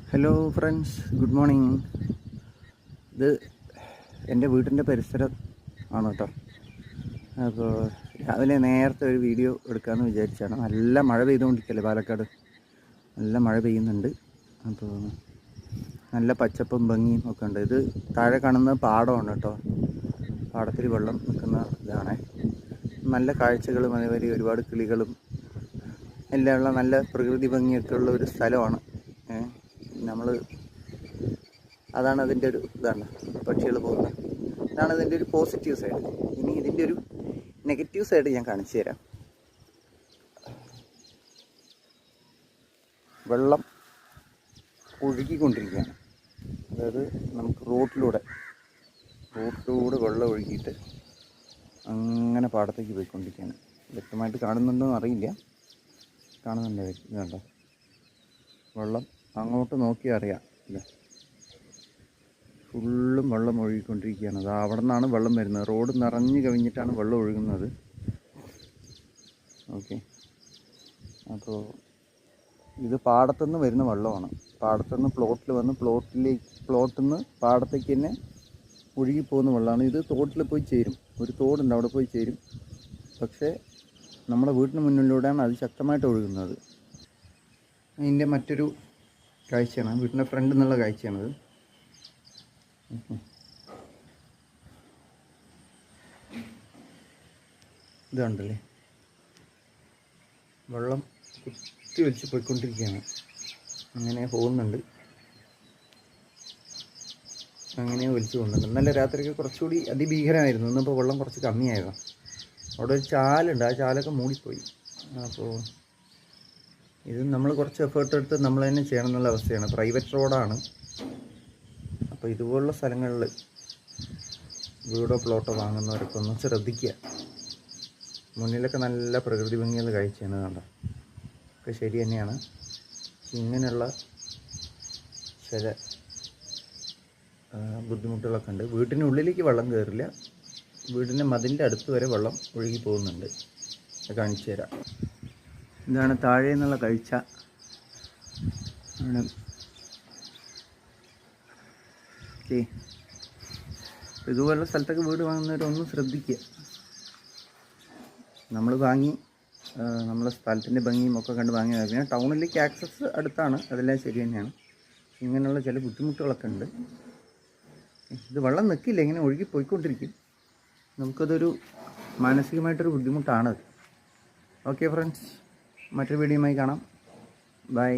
Hello friends, good morning. ഇത് എൻ്റെ വീടിൻ്റെ പരിസരം ആണ് കേട്ടോ. അപ്പോൾ രാവിലെ നേരത്തെ ഒരു വീഡിയോ എടുക്കാമെന്ന് വിചാരിച്ചാണ്. നല്ല മഴ പെയ്തുകൊണ്ടിരിക്കല്ലേ പാലക്കാട്, നല്ല മഴ പെയ്യുന്നുണ്ട്. അപ്പോൾ നല്ല പച്ചപ്പും ഭംഗിയും ഒക്കെ ഉണ്ട്. ഇത് താഴെ കാണുന്ന പാടമാണ് കേട്ടോ. പാടത്തിൽ വെള്ളം നിൽക്കുന്ന ഇതാണ്. നല്ല കാഴ്ചകളും അതേപോലെ ഒരുപാട് കിളികളും എല്ലാം ഉള്ള നല്ല പ്രകൃതി ഭംഗിയൊക്കെ ഉള്ള ഒരു സ്ഥലമാണ്. നമ്മൾ അതാണ് അതിൻ്റെ ഒരു ഇതാണ്, പക്ഷികൾ പോകുന്നത്. ഇതാണ് ഇതിൻ്റെ ഒരു പോസിറ്റീവ് സൈഡ്. ഇനി ഇതിൻ്റെ ഒരു നെഗറ്റീവ് സൈഡ് ഞാൻ കാണിച്ചു തരാം. വെള്ളം ഒഴുകിക്കൊണ്ടിരിക്കുകയാണ്. അതായത് നമുക്ക് റോട്ടിലൂടെ വെള്ളം ഒഴുകിയിട്ട് അങ്ങനെ പാടത്തേക്ക് പോയിക്കൊണ്ടിരിക്കുകയാണ്. വ്യക്തമായിട്ട് കാണുന്നുണ്ടോ എന്ന് അറിയില്ല. കാണുന്നുണ്ടോ? ഇതുണ്ടോ? വെള്ളം അങ്ങോട്ട് നോക്കി അറിയാം. ഇല്ല, ഫുള്ളും വെള്ളം ഒഴുകിക്കൊണ്ടിരിക്കുകയാണ്. അത് അവിടെ നിന്നാണ് വെള്ളം വരുന്നത്. റോഡ് നിറഞ്ഞു കവിഞ്ഞിട്ടാണ് വെള്ളം ഒഴുകുന്നത്. ഓക്കെ, അപ്പോൾ ഇത് പാടത്തുനിന്ന് വരുന്ന വെള്ളമാണ്. പാടത്തുനിന്ന് പ്ലോട്ടിൽ വന്ന് പ്ലോട്ടിൽ നിന്ന് പാടത്തേക്ക് തന്നെ ഒഴുകിപ്പോകുന്ന വെള്ളമാണ്. ഇത് തോട്ടിൽ പോയി ചേരും. ഒരു തോടുണ്ട്, അവിടെ പോയി ചേരും. പക്ഷേ നമ്മുടെ വീടിന് മുന്നിലൂടെയാണ് അത് ശക്തമായിട്ട് ഒഴുകുന്നത്. ഇതിൻ്റെ മറ്റൊരു കാഴ്ചയാണ്, വീട്ടിൻ്റെ ഫ്രണ്ടിൽ നിന്നുള്ള കാഴ്ചയാണത്. ഇതുണ്ടല്ലേ, വെള്ളം കുത്തി വലിച്ച് പോയിക്കൊണ്ടിരിക്കുകയാണ്. അങ്ങനെ പോകുന്നുണ്ട്, അങ്ങനെ വലിച്ചു പോകുന്നുണ്ട്. ഇന്നലെ രാത്രിക്ക് കുറച്ചുകൂടി അതിഭീകരമായിരുന്നു. ഇന്നിപ്പോൾ വെള്ളം കുറച്ച് കമ്മിയായിരുന്നു. അവിടെ ഒരു ചാലുണ്ട്, ആ ചാലൊക്കെ മൂടിപ്പോയി. അപ്പോൾ ഇത് നമ്മൾ കുറച്ച് എഫേർട്ട് എടുത്ത് നമ്മൾ തന്നെ ചെയ്യണം എന്നുള്ള അവസ്ഥയാണ്. പ്രൈവറ്റ് റോഡാണ്. അപ്പോൾ ഇതുപോലുള്ള സ്ഥലങ്ങളിൽ വീടോ പ്ലോട്ടോ വാങ്ങുന്നവരൊക്കെ ഒന്ന് ശ്രദ്ധിക്കുക. മുന്നിലൊക്കെ നല്ല പ്രകൃതി ഭംഗിയുള്ള കാഴ്ചയാണ്. കണ്ടോ, ഒക്കെ ശരി തന്നെയാണ്. ഇങ്ങനെയുള്ള ചില ബുദ്ധിമുട്ടുകളൊക്കെ ഉണ്ട്. വീട്ടിനുള്ളിലേക്ക് വെള്ളം കയറില്ല, വീടിൻ്റെ മതിലിൻ്റെ അടുത്ത് വരെ വെള്ളം ഒഴുകി പോകുന്നുണ്ട്. കാണിച്ചു തരാം. ഇതാണ് താഴെ നിന്നുള്ള കാഴ്ച. ഓക്കെ, ഇതുപോലുള്ള സ്ഥലത്തൊക്കെ വീട് വാങ്ങുന്നവരൊന്നും ശ്രദ്ധിക്കുക. നമ്മൾ വാങ്ങി നമ്മളെ സ്ഥലത്തിൻ്റെ ഭംഗിയും ഒക്കെ കണ്ട് വാങ്ങി. പിന്നെ ടൗണിലേക്ക് ആക്സസ് അടുത്താണ്, അതെല്ലാം ശരി തന്നെയാണ്. ഇങ്ങനെയുള്ള ചില ബുദ്ധിമുട്ടുകളൊക്കെ ഉണ്ട്. ഇത് വെള്ളം നിൽക്കില്ല, ഇങ്ങനെ ഒഴുകി പോയിക്കൊണ്ടിരിക്കും. നമുക്കതൊരു മാനസികമായിട്ടൊരു ബുദ്ധിമുട്ടാണത്. ഓക്കെ ഫ്രണ്ട്സ്, മറ്റൊരു വീഡിയോയുമായി കാണാം. ബൈ.